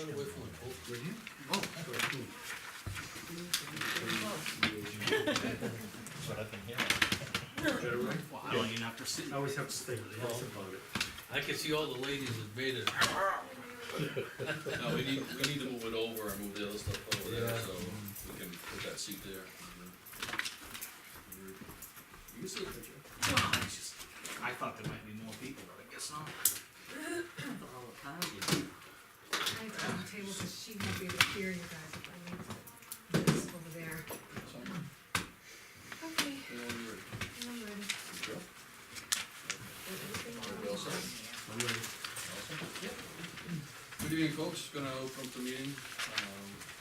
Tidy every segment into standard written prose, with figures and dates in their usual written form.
on the way from the post. Right here? Oh, But I can hear it. Is that right? well, I don't even have to sit. I always have to stay with the house about it. I can see all the ladies that made it. No, we need to move it over and move the other stuff over there, Yeah. so we can put that seat there. You can see the picture. Well, it's just, I thought there might be more people, but I guess not. All the time. I have on the table, cause she won't be able to hear you guys if I leave this over there. Okay, Anyone ready? I'm ready. Good job. Everything Everybody all set? I'm ready. Good evening, folks, gonna open up the meeting,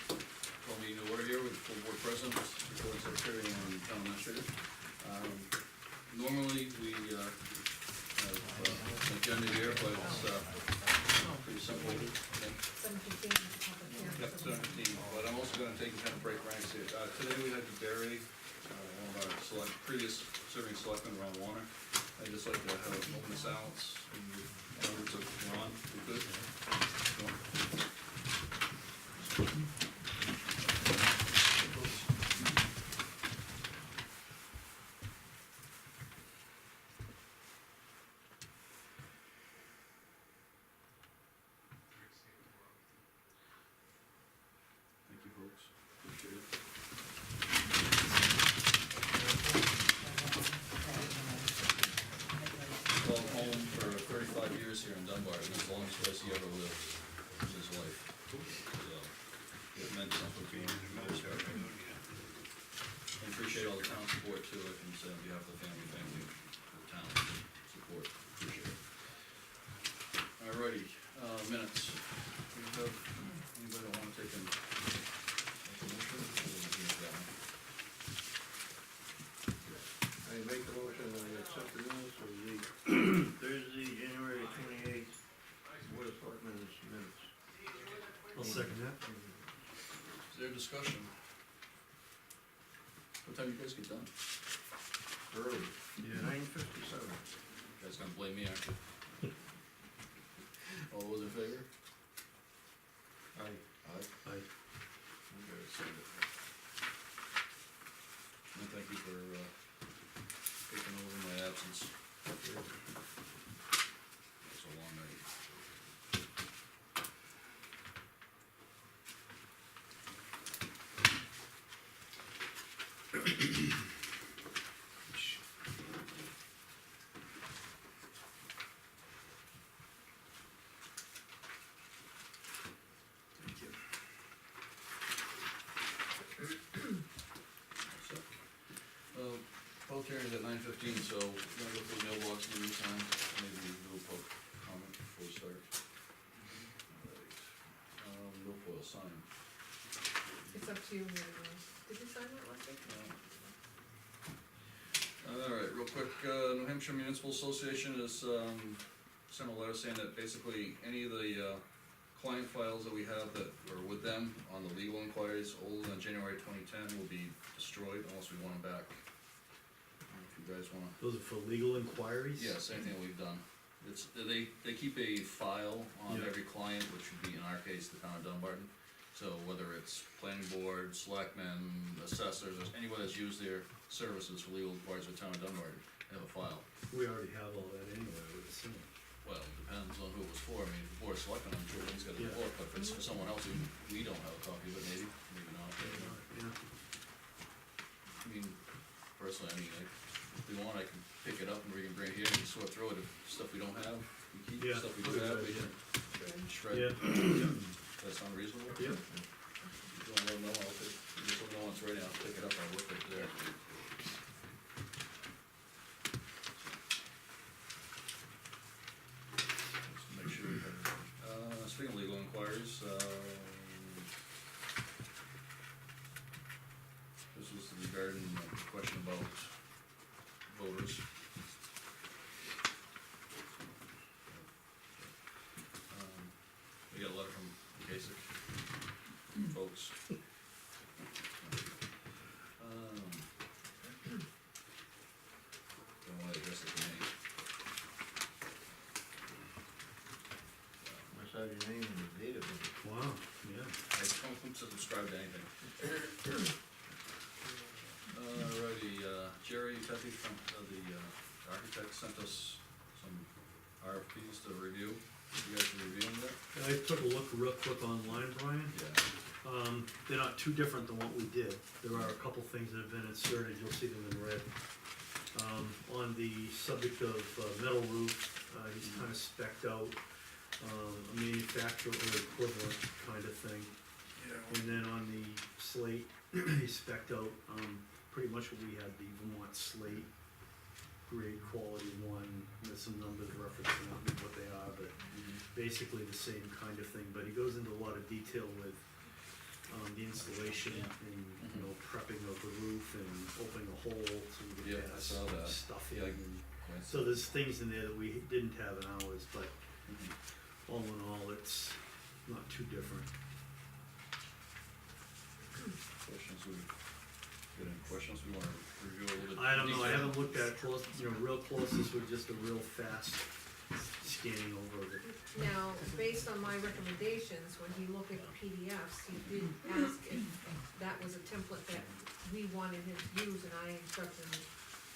call meeting to order here with the full board present, recording secretary and town administrator. Normally, we, have, an agenda here, but it's, pretty simple. Okay. 7:15 is the public hearing. Yep, 17, but I'm also gonna take and kind of break ranks here. Today we had to bury, one of our previous serving selectmen, Ron Warner. I'd just like to have an open silence in the words of Ron, if we could. Thank you, folks. Appreciate it. Called home for 35 years here in Dunbarton, as long as he ever lived in his life. So, it meant something to me. I appreciate all the town support too, I can say on behalf of the family, thank you for the town support, appreciate it. Alrighty, minutes. We have, anybody that wanna take a motion? I make the motion that I accept the minutes of the Thursday, January 28th, Board of Selectmen's minutes. I'll second that. Is there discussion? What time you guys get done? Early. Yeah. 9:57. You guys gonna blame me, aren't you? All those in favor? Aye. Aye. Aye. Okay, so. And thank you for, taking over my absence. It's a long night. Thank you. Public hearing is at 9:15, so we're gonna go through the mailbox in the meantime, maybe do a public comment before we start. Alright, milfoil sign. It's up to you where it goes. Did you sign that last week? Alright, real quick, New Hampshire Municipal Association has, sent a letter saying that basically any of the, client files that we have that are with them on the legal inquiries older than January 2010 will be destroyed unless we want them back. If you guys wanna. Those are for legal inquiries? Yeah, same thing we've done. It's, they keep a file on Yeah. every client, which would be in our case, the town of Dunbarton. So whether it's planning board, selectmen, assessors, or anyone that's used their services for legal inquiries with town of Dunbarton, they have a file. We already have all that anyway, I would assume. Well, it depends on who it was for. I mean, if the board of selectmen, I'm sure he's got a Yeah. report, but if it's for someone else, we don't have a copy of it, maybe not. Yeah. I mean, personally, if we want, I can pick it up and we can bring it here and sort through it. If stuff we don't have, we keep. Yeah. Stuff we do have, we can shred. Yeah. That sound reasonable? Yeah. If you don't let them know, I'll take, just let me know when it's ready, I'll pick it up, I'll look right there. Just make sure we have, speaking of legal inquiries, this was regarding a question about voters. We got a letter from Kasich, folks. Don't want to address it to me. Must have your name and the date of it. Wow. subscribe to anything. Alrighty, Jerry Pepe from, the architect sent us some RFPs to review. You guys are reviewing that? I took a look real quick online, Brian. Yeah. They're not too different than what we did. There are a couple things that have been inserted, you'll see them in red. On the subject of metal roof, he's kind of spec'd out, a manufacturer or equivalent kind of thing. And then on the slate, he spec'd out, pretty much what we had, the Vermont slate, grade quality one, with some numbers referencing not what they are, but basically the same kind of thing. But he goes into a lot of detail with, the installation and, you know, prepping of the roof and opening a hole so we Yeah, can I pass saw that. stuff in. Yeah. And Yeah. so there's things in there that we didn't have in ours, but Mhm. all in all, it's not too different. Questions, we, got any questions we wanna review a little bit? I don't know, I detail? haven't looked at it close, you know, real close, this was just a real fast scanning over of it. Now, based on my recommendations, when he looked at the PDFs, he did ask if that was a template that we wanted him to use, and I instructed him,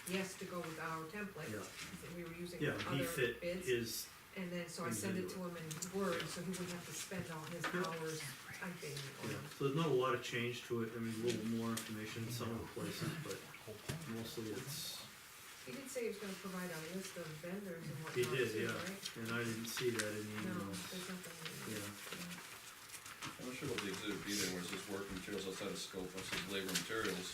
yes, to go with our template. Yeah. And we were using Yeah, he other fit bids, his, and then, so I sent it to him in Word, so he wouldn't have to spend all his hours typing yeah, on. so there's not a lot of change to it, I mean, a little more information in some of the places, but mostly it's, He did say he was gonna provide a list of vendors and whatnot he did, too, yeah, right? and I didn't see that in the No, emails. there's nothing in there. Yeah. I'm not sure what the exhibit B there was, this work materials outside of scope, versus labor materials.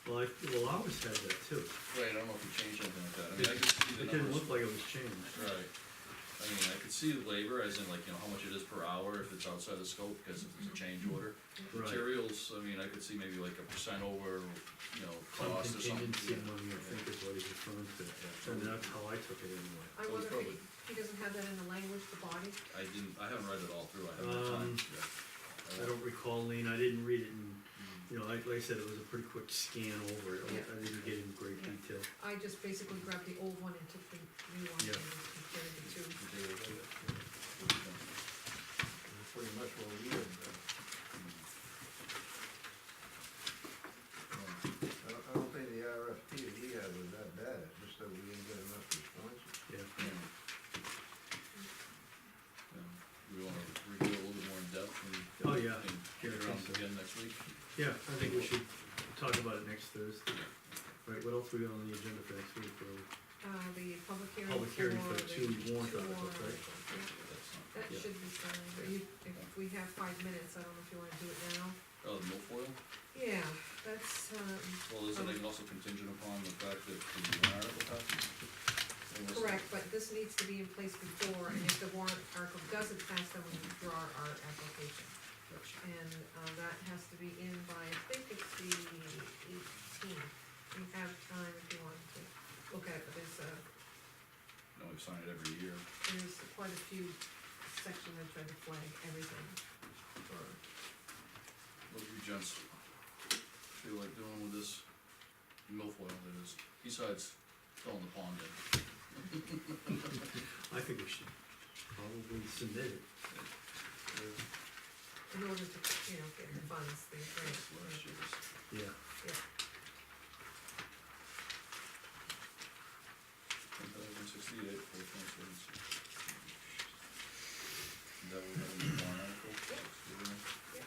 Well, I always had that too, Right, I don't know if you changed anything like that, I mean, I could see the it didn't numbers. look like it was changed. Right, I mean, I could see the labor, as in like, you know, how much it is per hour if it's outside the scope, because if there's a change order. Right. Materials, I mean, I could see maybe like a percent over, you know, Some cost or something. contingency money, I think is what he's referring to, and that's how I took it anyway. I So it's wonder if he doesn't have that in the language, the body? I haven't read it all through, I haven't had time. I don't recall, Lean, I didn't read it in, you know, like I said, it was a pretty quick scan over it, Yeah. I didn't get in great Yeah. detail. I just basically grabbed the old one and took the new one Yeah. and just compared the two. Pretty much what we did. I don't think the RFP that he had was that bad, it's just that we didn't get enough responses. Yeah, We wanna review a little bit more in depth and. Oh, yeah. And get Yeah, I around think so. again next week. yeah, I think we should talk about it next Thursday. Right, what else we got on the agenda for next week, or The public hearing Public hearing for the two warrant two articles, right? articles, yeah. That's not, That Yeah. should be fine, but if we have 5 minutes, I don't know if you wanna do it now. oh, the milfoil? Yeah, that's, Well, isn't it also contingent upon the fact that the warrant article passes? Or was it- correct, but this needs to be in place before, and if the warrant article doesn't pass, then we withdraw our application. Gotcha. And, that has to be in by, I think it's the 18th. We have time if you want to look at it, but No, we sign it every year. there's quite a few sections that try to flag everything for, What do you gents feel like doing with this milfoil that is, besides throwing the pond in? I think we should probably submit it. in order to, get the funds, the grant. Last year's. Yeah, Yeah, 10,068 for the transfers. Is that what we have in the warrant article? Yep.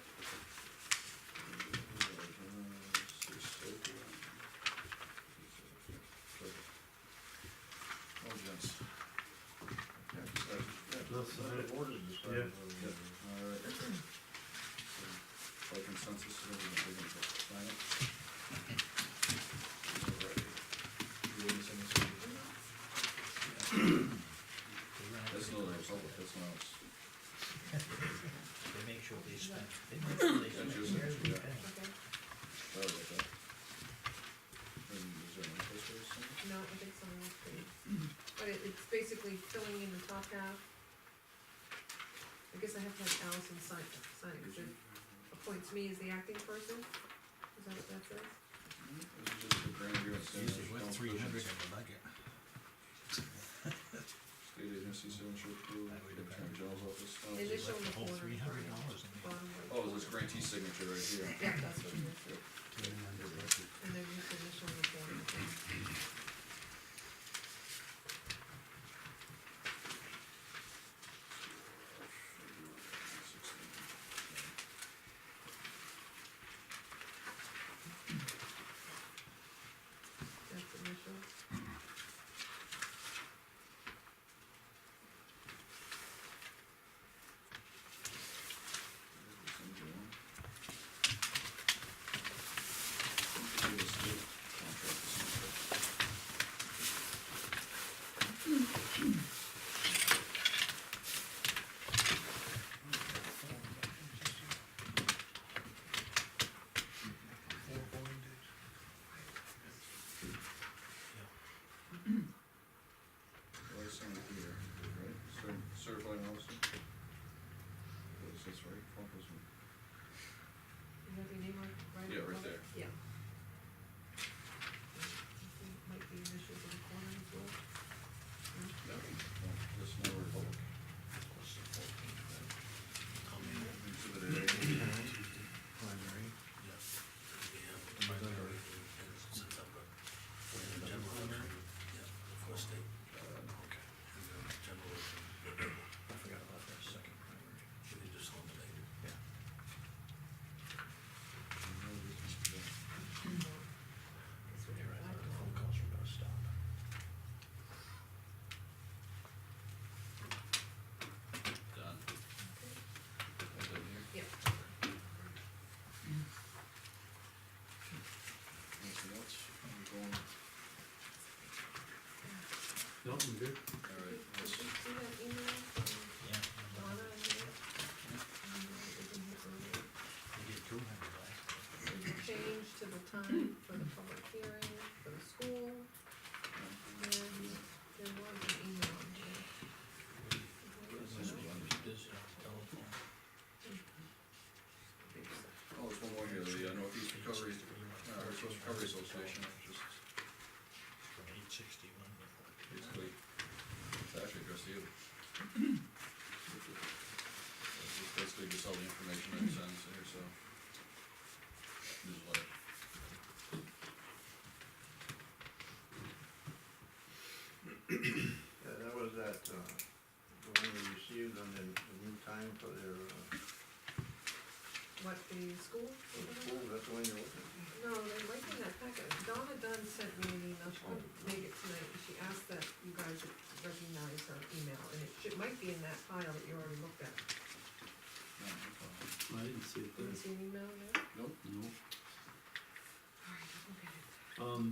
Oh, gents. no, sign it. Orders to sign. Yeah. Alright. By consensus, we're gonna sign it. Alright. You witnessing this? That's no, that's public, that's not us. They make sure they spend, they make sure they spend. That's your signature, yeah. okay. Sorry about that. And is there any place for this thing? No, I think someone else did. But it's basically filling in the top half. I guess I have to have Allison sign it, cause it appoints me as the acting person. Is that what that says? This is just a grant agreement. Usually worth 300 in the budget. State agency signature approved, That would Attorney General's office. Oh, Initial The whole in the corner. $300 Trustee signature right here. Yeah, that's what it is. And then you finish on the form. That's initial. What is on here, right? Certified officer? What is this, right? Front was- You have your name right? Yeah, right above it? there. Yeah. Might be initials in the corner as well. No, this no Republic. Exhibit A. Primary. Yeah. Primary. September. General election. Yeah, before state. Okay. And then general election. I forgot about that second primary. They just eliminated. Yeah. Here, I thought the phone calls were gonna stop. Done. That's it here. Yeah. Anything else? I'm going, No, I'm good. alright, Did let's, you see that email from Yeah. Donna and me? It was in here earlier. They did 200 last year. There's a change to the time for the public hearing for the school, and there was an email in here. This was this telephone. oh, there's one more here, the Northeast Recovery, Resource Recovery Association, just From 861. basically, it's actually addressed to you. It's basically just all the information that it sends here, so. Newsletter. Yeah, that was the one we received on the new time for their, What, the school? school, that's the one you're looking at. No, they might be in that packet. Donna Dunn sent me an email, she couldn't make it tonight, and she asked that you guys would recognize her email, and it might be in that file that you already looked at. No, no problem. I didn't see it there. Didn't see an email there? Nope. No. Alright, I'll get it.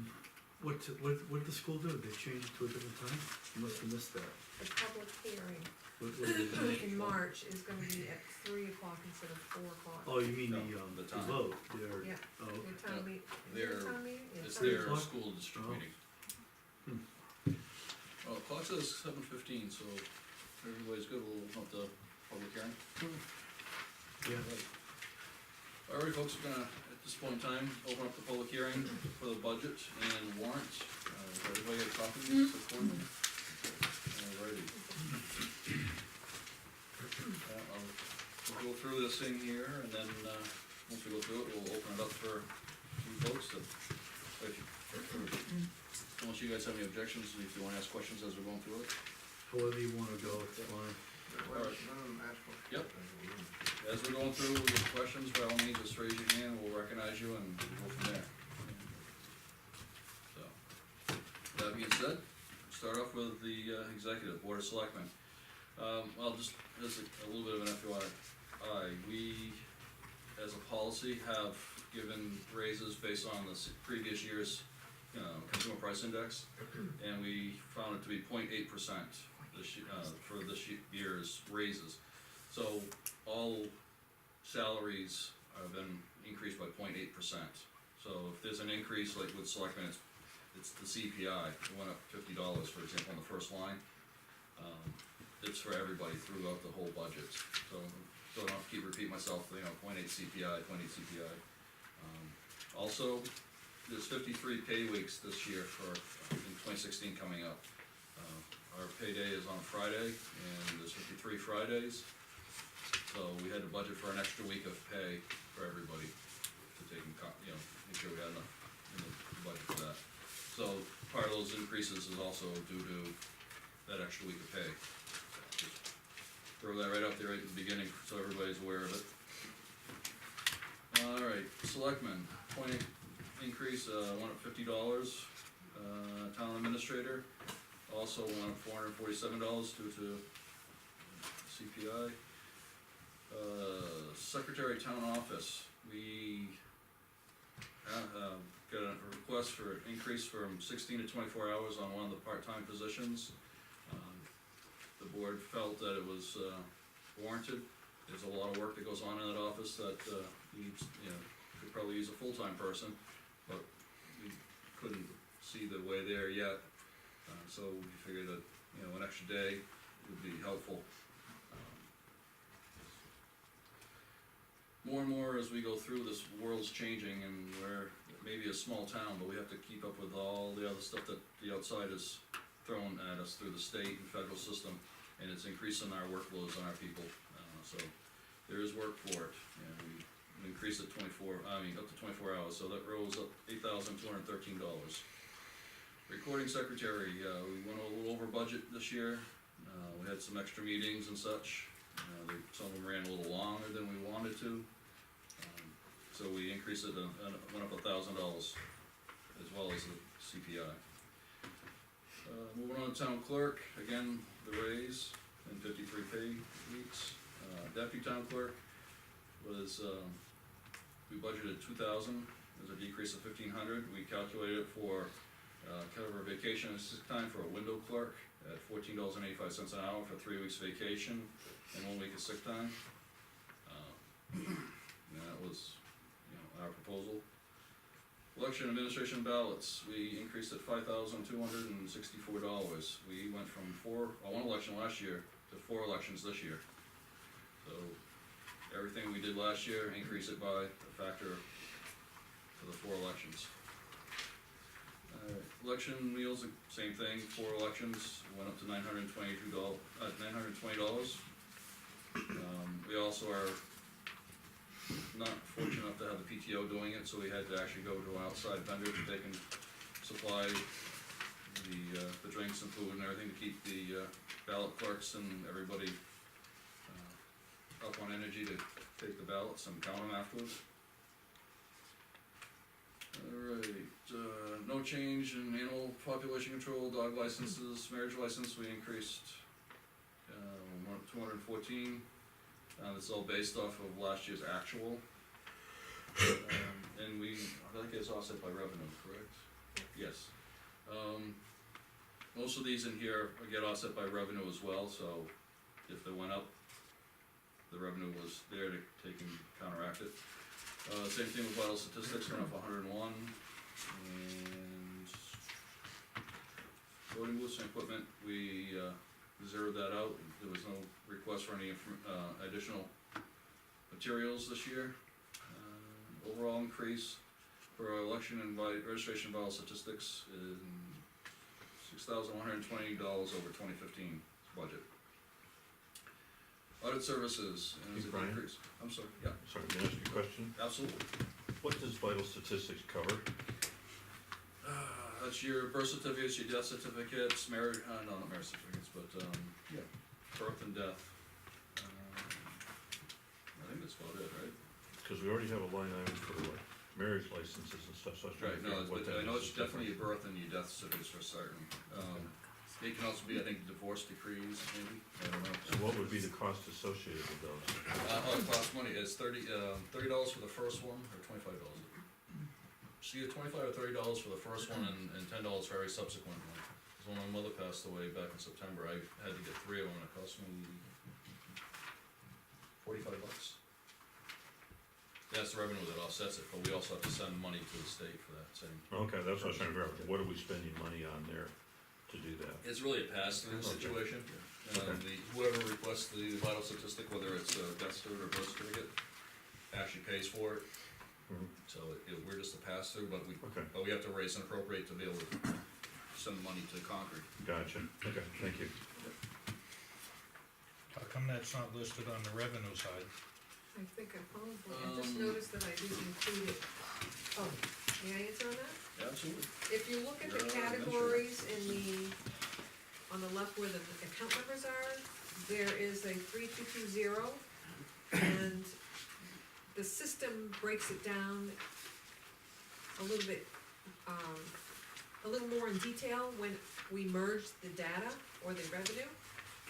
What did the school do? They changed it to a different time? You must have missed that. The public hearing What did they do? in March is gonna be at 3 o'clock instead of 4 o'clock. Oh, you mean No, the the time. vote, their, Yeah. oh, Your town meet, is it Their- a town meeting? Yeah, It's town their meeting. school district Oh. meeting. Hmm. Well, clock says 7:15, so everybody's good, we'll open up the public hearing. yeah. Alright, folks, we're gonna, at this point in time, open up the public hearing for the budget and warrant. Everybody have copies accordingly? Alrighty. We'll go through this thing here, and then, once we go through it, we'll open it up for you folks to, unless you guys have any objections, if you wanna ask questions as we're going through it. However you wanna go, it's fine. None of them asked for. Yep. As we're going through, we have questions, by all means, just raise your hand, we'll recognize you and go from there. So, that being said, start off with the executive, Board of Selectmen. Well, just as a little bit of an FYI, we, as a policy, have given raises based on the previous year's consumer price index, and we found it to be 0.8% for this year's raises. So all salaries have been increased by 0.8%. So if there's an increase, like with Selectmen, it's the CPI, it went up $50, for example, on the first line. It's for everybody throughout the whole budget, so I don't have to keep repeating myself, 0.8 CPI, 0.8 CPI. Also, there's 53 pay weeks this year for, in 2016 coming up. Our payday is on Friday, and there's 53 Fridays. So we had to budget for an extra week of pay for everybody to take and, make sure we had enough in the budget for that. So part of those increases is also due to that extra week of pay. Just throw that right out there right at the beginning, so everybody's aware of it. Alright, selectmen, point increase, went up $50, town administrator, also went up $447 due to CPI. Secretary town office, we got a request for increase from 16 to 24 hours on one of the part-time positions. The board felt that it was warranted. There's a lot of work that goes on in that office that needs, could probably use a full-time person, but we couldn't see the way there yet. So we figured that, an extra day would be helpful. More and more as we go through, this world's changing, and we're maybe a small town, but we have to keep up with all the other stuff that the outside is thrown at us through the state and federal system, and it's increasing our workloads on our people. So there is work for it, and we increased it up to 24 hours, so that rose up $8,213. Recording secretary, we went a little over budget this year. We had some extra meetings and such. Some of them ran a little longer than we wanted to. So we increased it, went up $1,000, as well as the CPI. Moving on to town clerk, again, the raise in 53 pay weeks. Deputy town clerk was, we budgeted $2,000, there's a decrease of $1,500. We calculated it for cover vacation and sick time for a window clerk at $14.85 an hour for 3 weeks vacation and 1 week of sick time. And that was, our proposal. Election administration ballots, we increased at $5,264. We went from one election last year to 4 elections this year. So everything we did last year, increase it by a factor for the 4 elections. Election meals, same thing, 4 elections, went up to $920. We also are not fortunate enough to have the PTO doing it, so we had to actually go to an outside vendor to take and supply the drinks and food and everything to keep the ballot clerks and everybody up on energy to take the ballots and count them afterwards. Alright, no change in animal population control, dog licenses, marriage license, we increased, 214. This is all based off of last year's actual. And I think it's offset by revenue, correct? Yes. Most of these in here get offset by revenue as well, so if they went up, the revenue was there to take and counteract it. Same thing with vital statistics, went up 101, and voting booths and equipment, we zeroed that out. There was no request for any additional materials this year. Overall increase for our election and registration vital statistics is $6,120 over 2015 budget. Audit services, and Hey, it's a Brian? decrease. I'm sorry, yeah, Sorry, can I ask you a question? absolutely. What does vital statistics cover? That's your birth certificates, your death certificates, marriage, no, not marriage certificates, but, yeah, birth and death. I think that's about it, right? Because we already have a line item for like marriage licenses and stuff, so I was trying Right, to figure no, out what that I know is. it's definitely your birth and your death certificates for certain. It can also be, I think, divorce decrees, maybe, I don't know. So what would be the cost associated with those? It costs money, it's $30 for the first one, or $25. It's either $25 or $30 for the first one, and $10 for every subsequent one. Because when my mother passed away back in September, I had to get 3 of them, and it cost me $45. That's the revenue that offsets it, but we also have to send money to the state for that same. Okay, that's what I was trying to figure out, what are we spending money on there to do that? It's really a pass-through Okay. situation. Okay. Whoever requests the vital statistic, whether it's a death certificate or birth certificate, actually pays for it. Mhm. So we're just a pass-through, but Okay, we have to raise and appropriate to be able to send money to Concord. gotcha, okay, thank you. come that's not listed on the revenue side? I think I probably, I just noticed that I didn't include it. Oh, may I answer on that? Absolutely. If you look at the Yeah, I mentioned it. categories on the left where the account numbers are, there is a 3220, and the system breaks it down a little bit, a little more in detail when we merge the data or the revenue,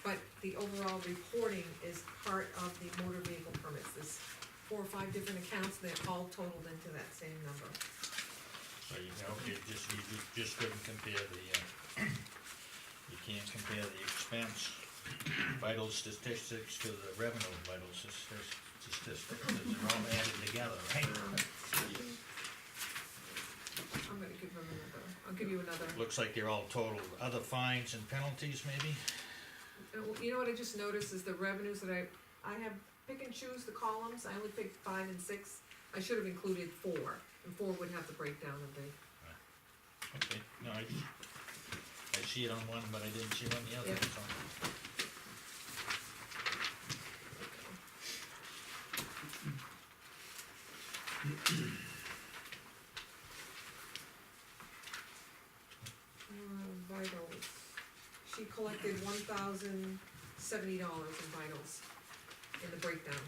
but the overall reporting is part of the motor vehicle permits. There's 4 or 5 different accounts, and they're all totaled into that same number. So you know, you just couldn't compare the, you can't compare the expense vital statistics to the revenue vital statistics, because they're all added together, right? I'm gonna give them another, I'll give you another. Looks like they're all totaled, other fines and penalties maybe? You know what I just noticed is the revenues that I have pick and choose the columns, I only picked 5 and 6. I should have included 4, and 4 would have the breakdown of the, Okay, no, I see it on one, but I didn't see it on the other, Yeah. so. vitals. She collected $1,070 in vitals in the breakdown.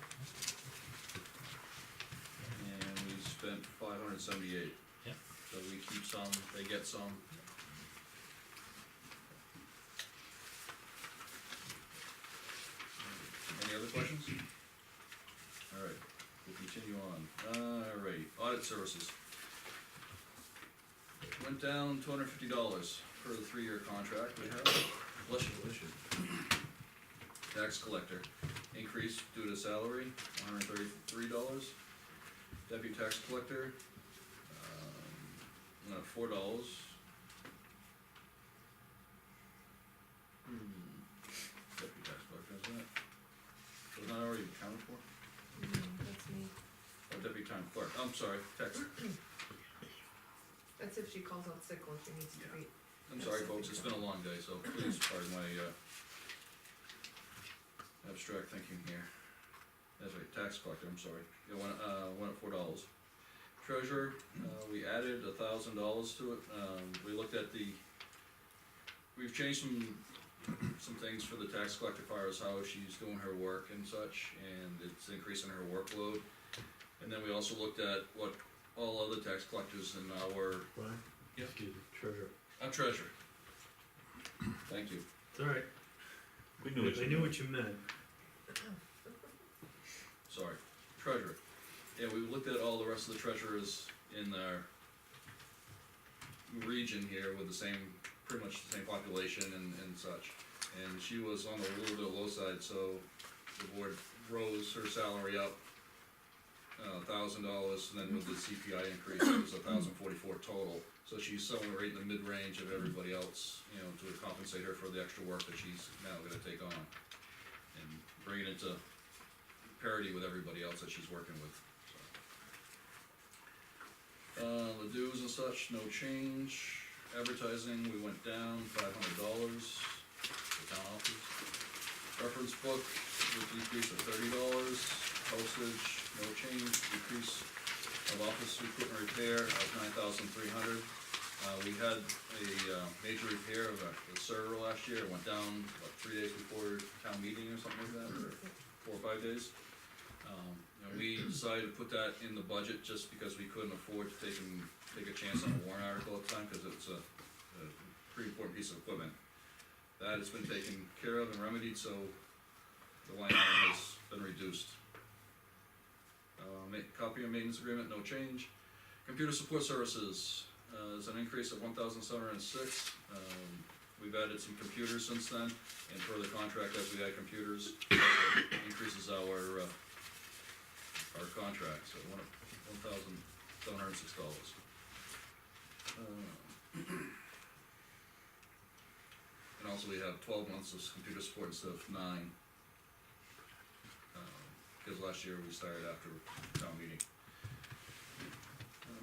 And we spent 578. Yep. So we keep some, they get some. Any other questions? Alright, we'll continue on. Alright, audit services. Went down $250 for the 3-year contract we have. Bless you. Tax collector, increased due to salary, $133. Deputy tax collector, $4. Deputy tax collector, isn't it? Was not already accounted for? That's me. Oh, deputy town clerk, I'm sorry, tax, That's if she calls out sick or she needs to Yeah. be. I'm sorry folks, it's been a long day, so please pardon my, abstract thinking here. That's right, tax collector, I'm sorry, it went up $4. Treasurer, we added $1,000 to it, we looked at we've changed some things for the tax collector as far as how she's doing her work and such, and it's increasing her workload. And then we also looked at what all other tax collectors in our, Brian? Yeah. Excuse me, treasurer. treasurer. Thank you. It's alright, We knew I knew what you meant. Sorry, treasurer. Yeah, we looked at all the rest of the treasurers in our region here with the same, pretty much the same population and such. And she was on a little bit low side, so the board rose her salary up $1,000, and then with the CPI increase, it was $1,044 total. So she's somewhere right in the mid-range of everybody else, you know, to compensate her for the extra work that she's now gonna take on. And bring it into parity with everybody else that she's working with, so. The dues and such, no change. Advertising, we went down $500, the town office. Reference book, a decrease of $30. Postage, no change, decrease of office equipment repair of $9,300. We had a major repair of the server last year, it went down, 3 days before town meeting or something like that, or 4 or 5 days. And we decided to put that in the budget just because we couldn't afford to take a chance on a warrant article at the time, cause it's a pretty important piece of equipment. That has been taken care of and remedied, so the line item has been reduced. Copy of maintenance agreement, no change. Computer support services, there's an increase of 1,706. We've added some computers since then, and per the contract, as we add computers, it increases our contract, so $1,706. And also we have 12 months of computer support instead of 9. Because last year we started after town meeting.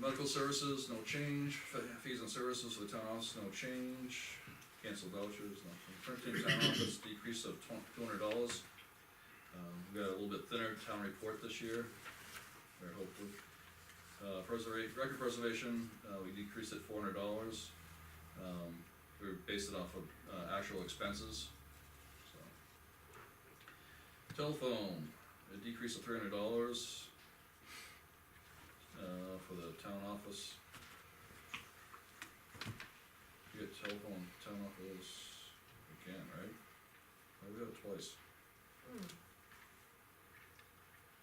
Medical services, no change. Fees and services for the town office, no change. Canceled vouchers, nothing. Printing town office, decrease of $200. We got a little bit thinner town report this year, or hopefully. Record preservation, we decreased it $400. We based it off of, actual expenses, so. Telephone, a decrease of $300, for the town office. You get telephone, town office, you can, right? Oh, we got it twice. Hmm,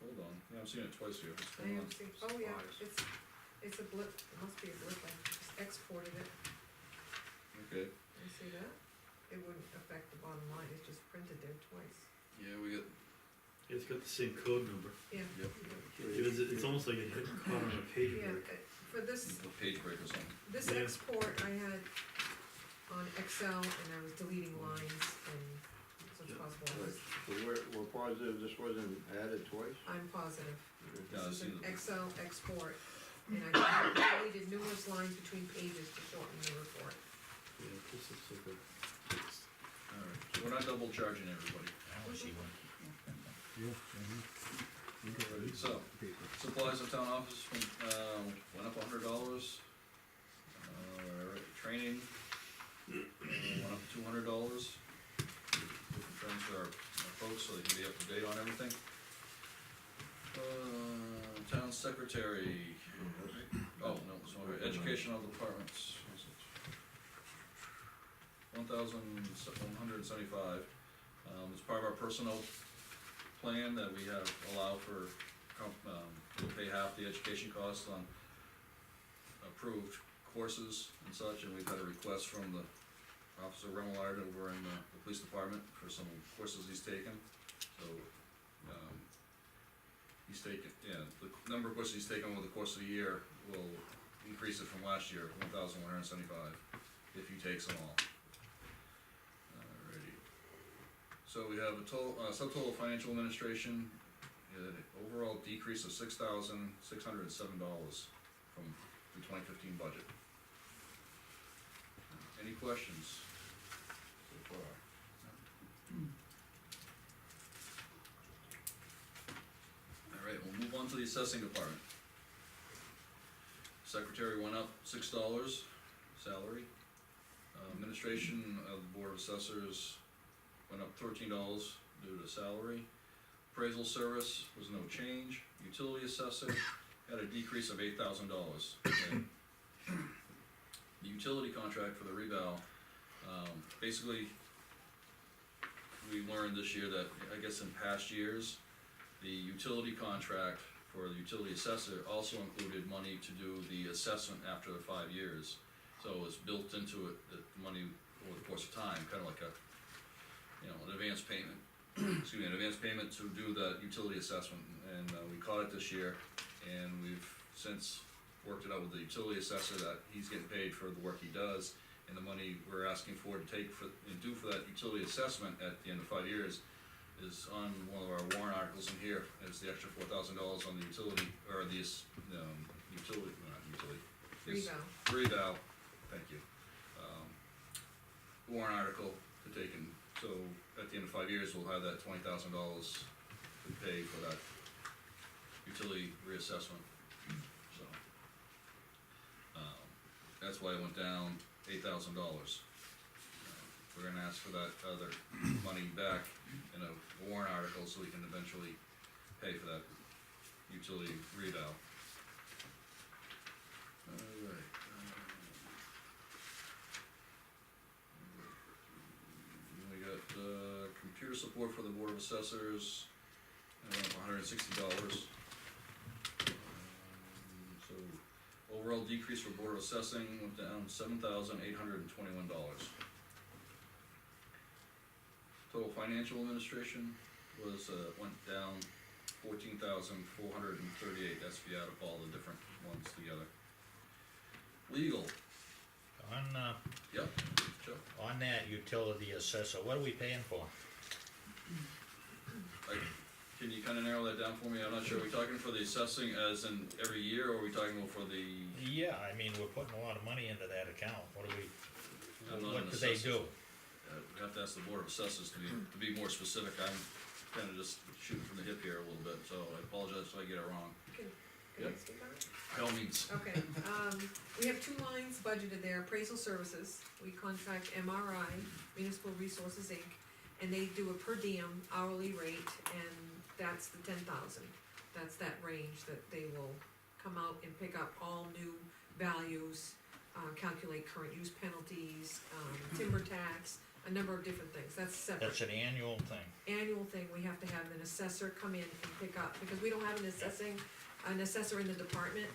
Hold on, yeah, I'm seeing it twice here. What's I going on? have seen, oh yeah, Supplies. it's a blip, it must be a blip, I just exported it, Okay, you see that? It wouldn't affect the bottom line, it's just printed there twice, yeah, we got, It's got the same code number. yeah. yep, It's almost like it hit caught on a page Yeah, break. for this, the page break or something. this Yeah. export I had on Excel and I was deleting lines and so it's Yeah. possible, I was- So we're positive this wasn't added twice? I'm positive. Yeah, I've This is seen an the- Excel export, and I deleted numerous lines between pages to shorten the report. Yeah, this looks like a. Alright, so we're not double charging everybody. So, supplies of town office, went up $100. Training, went up $200. Different things for our folks, so they can be up to date on everything. Town secretary, oh, no, sorry, educational departments. 1,175, it's part of our personnel plan that we have allowed for, we'll pay half the education costs on approved courses and such, and we've had a request from the Officer Remillard over in the police department for some courses he's taken, so, he's taken, yeah, the number of courses he's taken over the course of the year will increase it from last year, 1,175, if he takes them all. Alrighty. So we have a total, subtotal of financial administration, overall decrease of $6,607 from the 2015 budget. Any questions so far? Alright, we'll move on to the assessing department. Secretary went up $6, salary. Administration of the Board of Assessors went up $13 due to salary. Appraisal service was no change. Utility assessor had a decrease of $8,000. The utility contract for the reval, basically, we learned this year that, I guess in past years, the utility contract for the utility assessor also included money to do the assessment after the 5 years. So it's built into it, the money over the course of time, kinda like an advance payment, excuse me, an advance payment to do the utility assessment, and, we caught it this year, and we've since worked it out with the utility assessor that he's getting paid for the work he does, and the money we're asking for to take for, and do for that utility assessment at the end of 5 years is on one of our warrant articles in here, as the extra $4,000 on the utility, or the, utility, not utility. Reval, thank you. Warrant article to take in, so at the end of 5 years, we'll have that $20,000 to pay for that utility reassessment, so. That's why it went down $8,000. We're gonna ask for that other money back in a warrant article so we can eventually pay for that utility reval. Alright. We got, computer support for the Board of Assessors, $160. So, overall decrease for Board of Assessing went down $7,821. Total financial administration was, went down 14,438, that's if you add up all the different ones together. Legal, On, yep, Joe, on that utility assessor, what are we paying for? can you kinda narrow that down for me? I'm not sure, are we talking for the assessing as in every year, or are we talking about for the? Yeah, I mean, we're putting a lot of money into that account, what do I'm not what an do they assessor. do? We have to ask the Board of Assessors to be more specific, kinda just shooting from the hip here a little bit, so I apologize if I get it wrong. Can I Yep. speak on it? By all means. Okay, we have two lines budgeted there, appraisal services, we contract MRI, Municipal Resources Inc., and they do a per diem hourly rate, and that's the 10,000. That's that range that they will come out and pick up all new values, calculate current use penalties, timber tax, a number of different things, that's separate. That's an annual thing. Annual thing, we have to have an assessor come in and pick up, because we don't have an assessor in the department,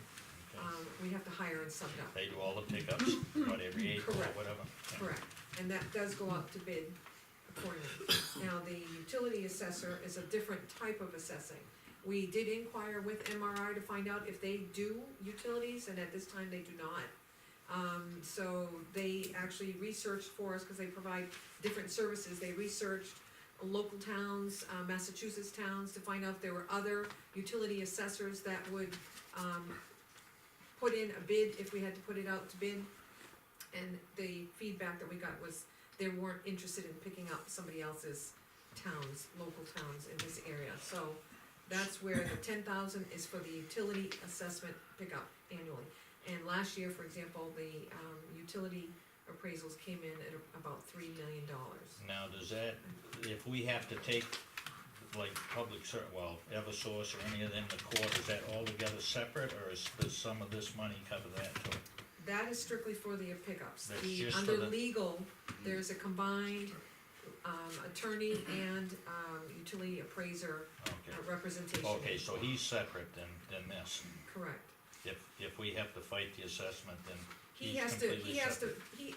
we have to hire and sub up. They do all the pickups, what, every April or Correct. whatever? Yeah. Correct, and that does go out to bid accordingly. Now, the utility assessor is a different type of assessing. We did inquire with MRI to find out if they do utilities, and at this time they do not. So they actually researched for us, cause they provide different services, they researched local towns, Massachusetts towns, to find out if there were other utility assessors that would, put in a bid if we had to put it out to bid. And the feedback that we got was they weren't interested in picking up somebody else's towns, local towns in this area, so that's where the 10,000 is for the utility assessment pickup annually. And last year, for example, the, utility appraisals came in at about $3 million. Now, does that, if we have to take, like, Eversource or any of them to court, is that altogether separate, or does some of this money cover that too? That is strictly for the pickups. That's The, just for under the- legal, there's a combined, attorney and, utility appraiser Okay. representation. Okay, so he's separate than this. Correct. If we have to fight the assessment, then He he's has completely separate.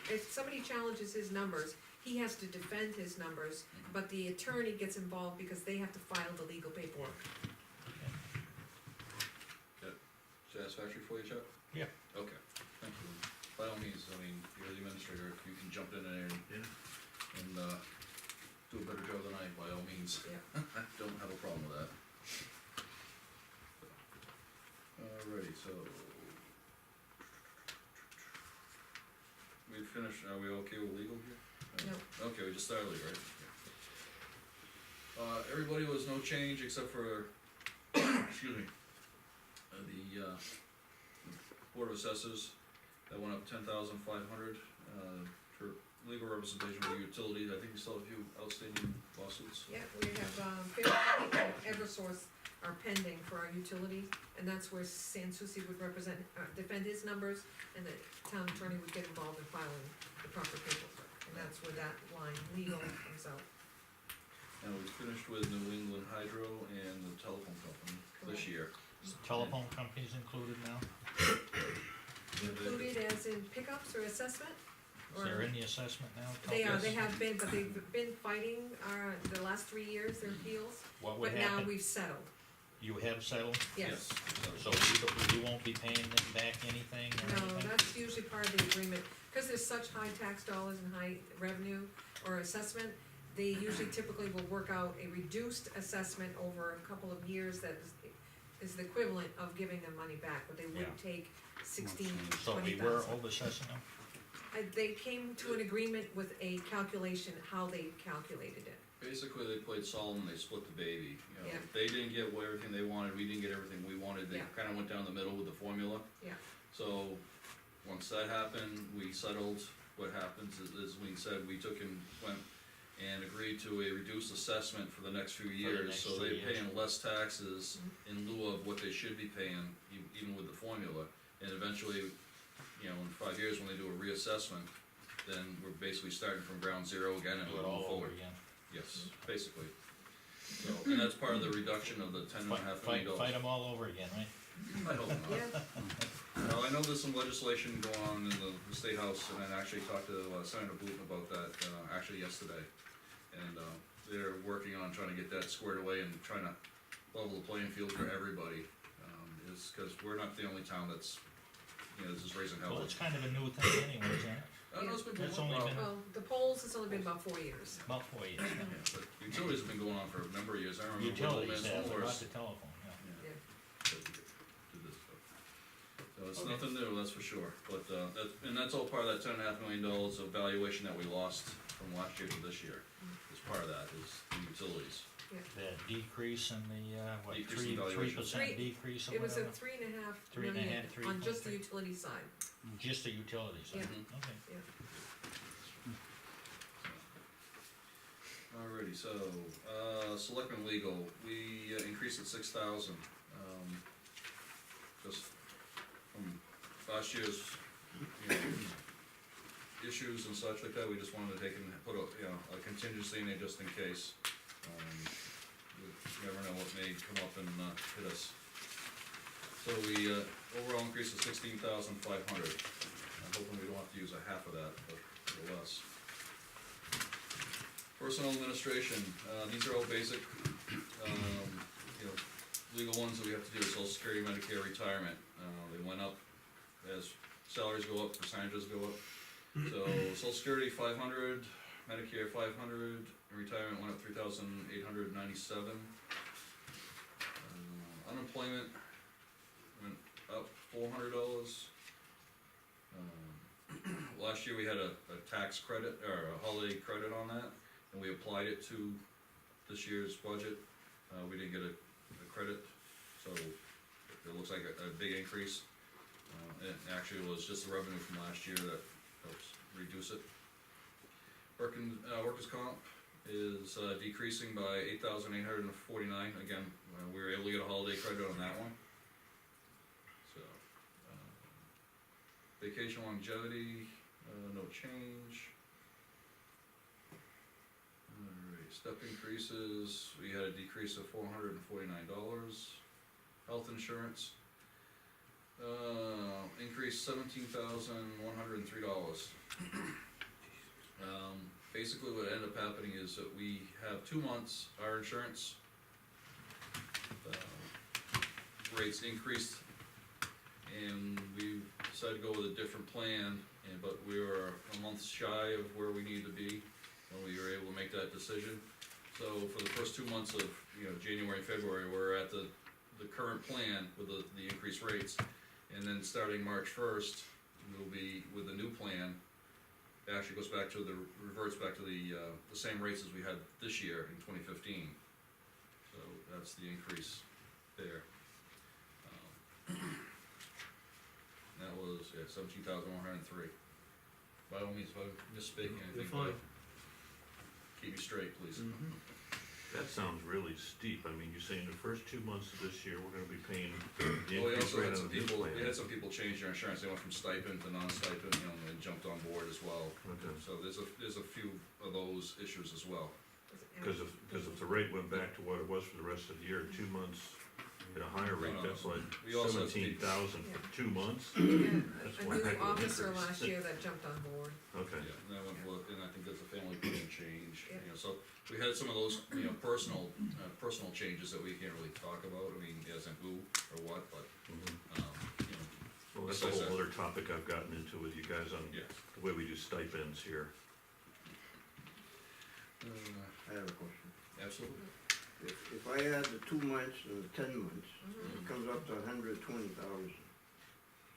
if somebody challenges his numbers, he has to defend his numbers, but the attorney gets involved because they have to file the legal paperwork. Satisfactory for you, Chuck? Yeah. Okay, thank you. By all means, I mean, you're the administrator, if you can jump in there and, do a better job than I, by all means. Yeah. I don't have a problem with that. Alrighty, so. We finished, are we okay with legal here? No. Okay, we just started, right? Everybody was no change except for, excuse me, the Board of Assessors, that went up 10,500, for legal representation for utilities. I think we still have a few outstanding lawsuits. Yeah, we have, Fairfield and Eversource are pending for our utilities, and that's where Sansucci would represent, defend his numbers, and the town attorney would get involved in filing the proper paperwork, and that's where that line, legal, comes out. And we finished with New England Hydro and the telephone company this year. Is the telephone companies included now? Included as in pickups or assessment? Is there any assessment now? They are, Yes. they have been, but they've been fighting, the last 3 years, their appeals, What would but now happen? we've settled, You have settled? yes. So we won't be paying them back anything or No, anything? that's usually part of the agreement, cause there's such high tax dollars and high revenue or assessment, they usually typically will work out a reduced assessment over a couple of years that is the equivalent of giving them money back, but they wouldn't take 16, So we were 20,000. over-assessing them? They came to an agreement with a calculation, how they calculated it. Basically, they played Solomon, they split the baby, you know, Yeah. they didn't get everything they wanted, we didn't get everything we wanted, they Yeah. kinda went down the middle with the formula. Yeah. So, once that happened, we settled, what happens is we said, we took and went and agreed to a reduced assessment for the next few years, next so 3 they're years. paying less taxes in lieu of what they should be paying, even with the formula. And eventually, you know, in 5 years, when they do a reassessment, then we're basically starting from ground zero again and Do it moving all over forward. again? Yes, basically. So, and that's part of the reduction of the $10.5 million. Fight them all over again, right? I hope not. Yeah, Well, I know there's some legislation going on in the State House, and I actually talked to Senator Booton about that, actually yesterday. And, they're working on trying to get that squared away and trying to level the playing field for everybody. Is, cause we're not the only town that's, you know, this is raising hell. Well, it's kind of a new thing anyway, isn't it? I know it's been It's going only well. been- well, the polls, it's only been about 4 years. About 4 years. Yeah, but utilities have been going on for a number of years, I remember. when Old Utilities Man have, but not Smollers- the telephone, yeah. Yeah. Yeah. Did this stuff. So it's Okay. nothing new, that's for sure, but, and that's all part of that $10.5 million of valuation that we lost, from last year to this year, as part of that, is the utilities. That decrease in the, what, Decrease in 3% valuation. decrease or It was a whatever? 3.5 3.5, million on just the 3.3. utility side, Just the utilities, Yeah. okay. Alrighty, so, selectmen legal, we increased it 6,000, just from last year's, issues and such like that, we just wanted to take and put a, a contingency in there just in case. You never know what may come up and, hit us. So we, overall increase is 16,500, I'm hoping we don't have to use a half of that, but less. Personal administration, these are all basic, legal ones that we have to do, Social Security, Medicare, retirement. They went up as salaries go up, percentages go up. So Social Security 500, Medicare 500, and retirement went up 3,897. Unemployment went up $400. Last year we had a tax credit, or a holiday credit on that, and we applied it to this year's budget. We didn't get a credit, so it looks like a big increase. It actually was just the revenue from last year that helps reduce it. Workers' comp is decreasing by 8,849. Again, we were able to get a holiday credit on that one. So, vacation longevity, no change. Alright, step increases, we had a decrease of $449. Health insurance, increased $17,103. Basically what ended up happening is that we have 2 months, our insurance rates increased, and we decided to go with a different plan, but we were a month shy of where we needed to be when we were able to make that decision. So for the first 2 months of, January and February, we're at the current plan with the increased rates, and then starting March 1st, we'll be with the new plan. It actually reverts back to the same rates as we had this year in 2015. So that's the increase there. That was, 17,103. By all means, if I'm misspeaking You're anything, fine. keep me straight, please. That sounds really steep. I mean, you're saying the first 2 months of this year, we're gonna be paying the Well, we increase also rate had on some the new people, plan. we had some people change their insurance, they went from stipend to non-stipend, and jumped on board as well. Okay. So there's a few of those issues as well. Cause if the rate went back to what it was for the rest of the year, 2 months at a higher rate, No, that's like we also have 17,000 for 2 months? We That's had one a heck new of an officer increase. last year that jumped on board. Okay, Yeah, and that one, and I think there's a family plan change, Yeah. so we had some of those, personal changes that we can't really talk about, I mean, as in who or what, but, mhm. Well, that's a besides whole that- other topic I've gotten into with you guys on yeah. the way we do stipends here. I have a question. Absolutely. If I add the 2 months and the 10 months, Mhm. it comes up to 120,000.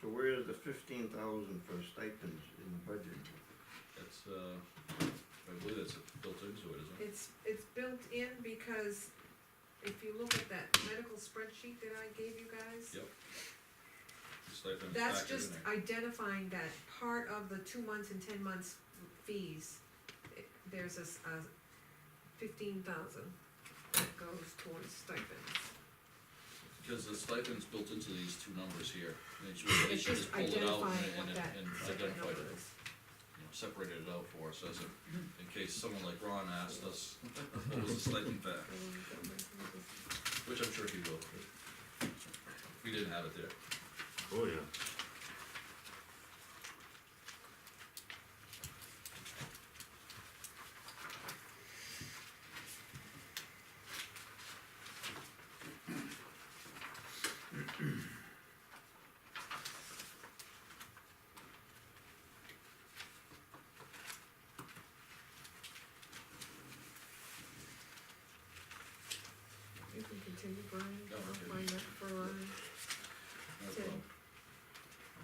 So where is the 15,000 for stipends in the budget? That's, I believe that's built into it, isn't it? It's built in because if you look at that medical spreadsheet that I gave you guys, Yep. The stipend is that's factored in just there. identifying that part of the 2 months and 10 months fees. There's a 15,000 that goes towards stipends. Because the stipend's built into these two numbers here, and It's you just just pulled it out identifying what and that separate identified number it, is. separated it out for us, as in case someone like Ron asked us, what was the stipend back, which I'm sure he will. We didn't have it there. Oh, yeah. You can continue, Brian, No, I'll okay. find that for, No Tim. problem.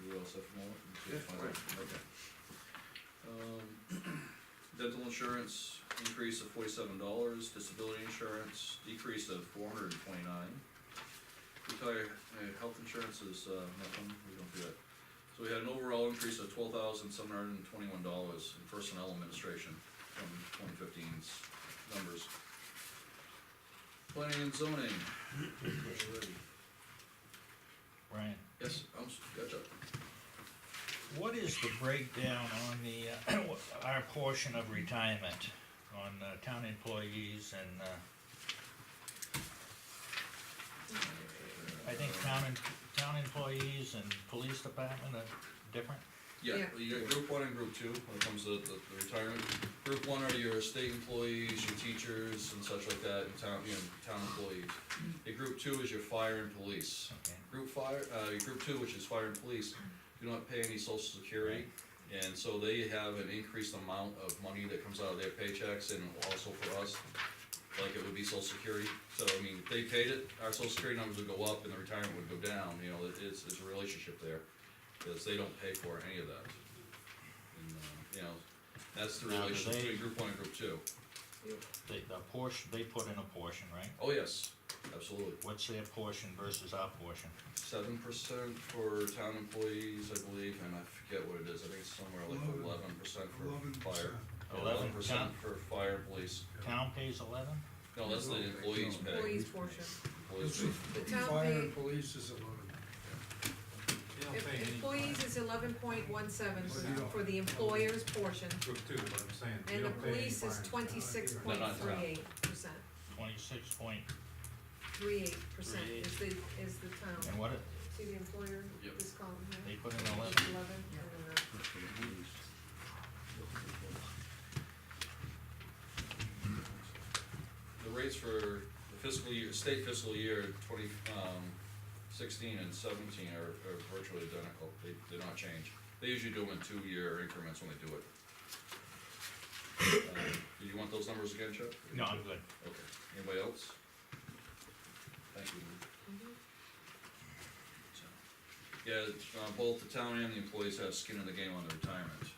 You all set for a moment? Yeah, Okay. Then dental insurance, increase of $47, disability insurance, decrease of $429. Health insurance is, nothing, we don't do that. So we had an overall increase of $12,721 in personnel administration from 2015's numbers. Planning and zoning. Ryan, Yes, gotcha. what is the breakdown on the, our portion of retirement on town employees and, I think town employees and police department are different? Yeah, Yeah. you got group one and group two when it comes to the retirement. Group one are your state employees, your teachers and such like that, and town employees. Your group two is your fire and police. Okay. Group two, which is fire and police, do not pay any social security. And so they have an increased amount of money that comes out of their paychecks and also for us, like it would be social security. So, I mean, if they paid it, our social security numbers would go up and the retirement would go down, you know, it's a relationship there. Because they don't pay for any of that. And, you know, that's the Now, do relationship they- between group one and group two. They put in a portion, right? Oh, yes, absolutely. What's their portion versus our portion? 7% for town employees, I believe, and I forget what it is, I think it's somewhere like 11% for fire. 11% for fire and police. Town pays 11? No, that's the employees pay. Employees portion. Employees pay. The town Fire pay, and police is 11. You don't pay any. employees is 11.17 But you don't- for the employer's portion, Group two, but I'm saying, you and the don't pay any police is fire and- 26.38%. 26.38, Is the town. and what, See the employer, Yep. this column here? they put in 11? 11, and then The rates for the fiscal year, state fiscal year 2016 and 17 are virtually identical, they're not changed. They usually do them in 2-year increments when they do it. Do you want those numbers again, Chuck? No, I'm good. Okay, anybody else? Thank you. Mhm. So, yeah, both the town and the employees have skin in the game on the retirement. So,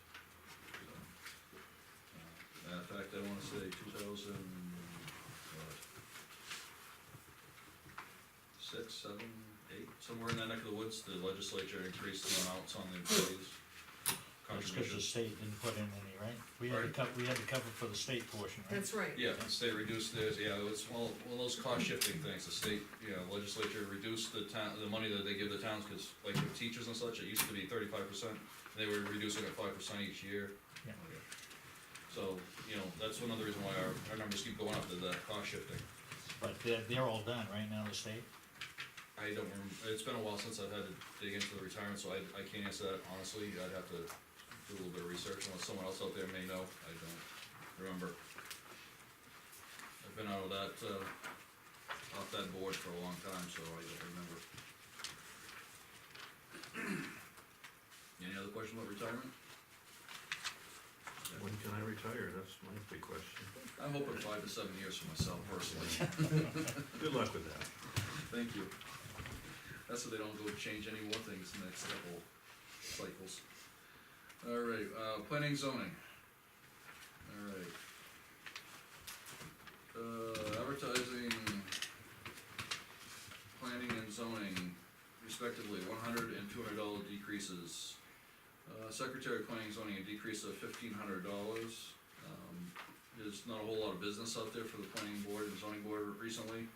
matter of fact, I wanna say 2006, 7, 8, somewhere in that neck of the woods, the legislature increased the amounts on the employees. That's because the Contributions. state didn't put in any, right? We had to cover for the state portion, right? That's right. Yeah, the state reduced theirs, yeah, it's one of those cost shifting things, the state, legislature reduced the money that they give the towns, cause like with teachers and such, it used to be 35%, they were reducing it 5% each year. Yeah. So, that's another reason why our numbers keep going up, to that cost shifting. But they're all done, right now, the state? I don't remember, it's been a while since I've had to dig into the retirement, so I can't answer that honestly, I'd have to do a little bit of research, unless someone else out there may know, I don't remember. I've been out of that, off that board for a long time, so I don't remember. Any other question about retirement? When can I retire? That's my big question. I'm hoping 5 to 7 years for myself personally. Good luck with that. Thank you. That's so they don't go change any more things in the next couple cycles. Alright, planning zoning. Alright. Advertising, planning and zoning respectively, $100 and $200 decreases. Secretary of planning and zoning, a decrease of $1,500. There's not a whole lot of business out there for the planning board and zoning board recently,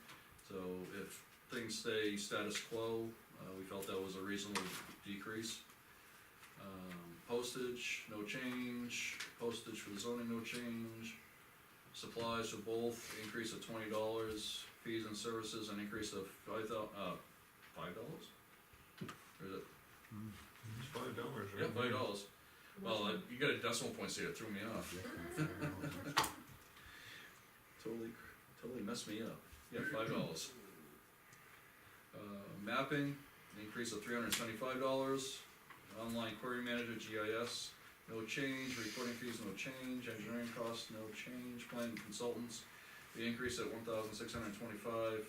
so if things stay status quo, we felt that was a reasonable decrease. Postage, no change. Postage for the zoning, no change. Supplies for both, increase of $20. Fees and services, an increase of $5. Or is it? It's $5, Yeah, right? $5. Well, you got a decimal point here, it threw me off. Totally messed me up. Yeah, $5. Mapping, an increase of $375. Online query manager, GIS, no change. Reporting fees, no change. Engineering costs, no change. Planning consultants, the increase at $1,625.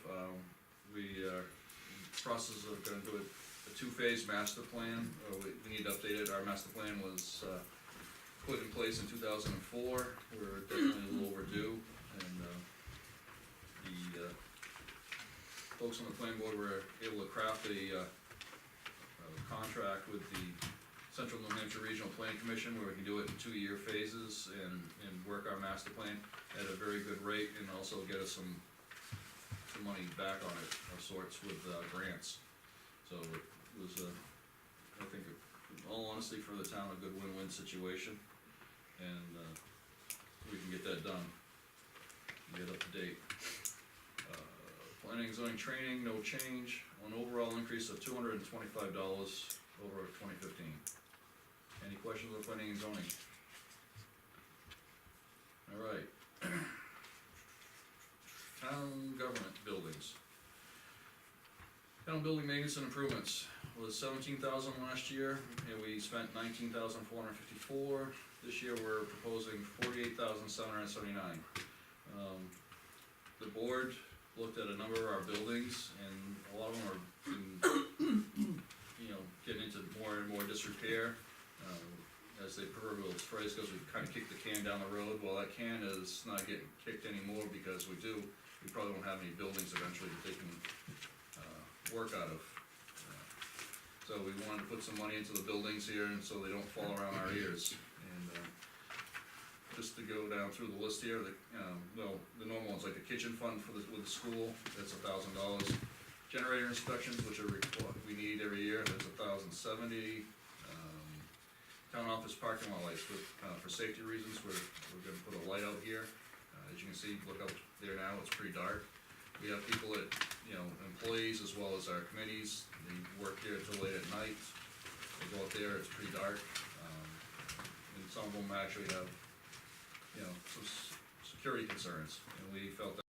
We process of gonna do a 2-phase master plan. We need to update it. Our master plan was put in place in 2004, we're definitely a little overdue, and, the, folks on the planning board were able to craft a contract with the Central New Hampshire Regional Planning Commission, where we can do it in 2-year phases and work our master plan at a very good rate, and also get us some money back on it of sorts with, grants. So it was I think, in all honesty, for the town, a good win-win situation, and, we can get that done, get up to date. Planning and zoning training, no change, an overall increase of $225 over 2015. Any questions on planning and zoning? All right. Town government buildings. Town building maintenance and improvements was $17,000 last year, and we spent $19,454. This year, we're proposing $48,779. The board looked at a number of our buildings, and a lot of them are, getting into more and more disrepair. As the proverbial phrase goes, we kinda kicked the can down the road. Well, that can is not getting kicked anymore, because we probably won't have any buildings eventually that they can, work out of. So we wanted to put some money into the buildings here, and so they don't fall around our ears. And, just to go down through the list here, the normal ones, like the kitchen fund with the school, that's $1,000. Generator inspections, which are what we need every year, that's $1,070. Town office parking lot lights, for safety reasons, we're gonna put a light out here. As you can see, look up there now, it's pretty dark. We have people that, employees as well as our committees, they work here till late at night. They go out there, it's pretty dark. And some of them actually have, some security concerns, and we felt that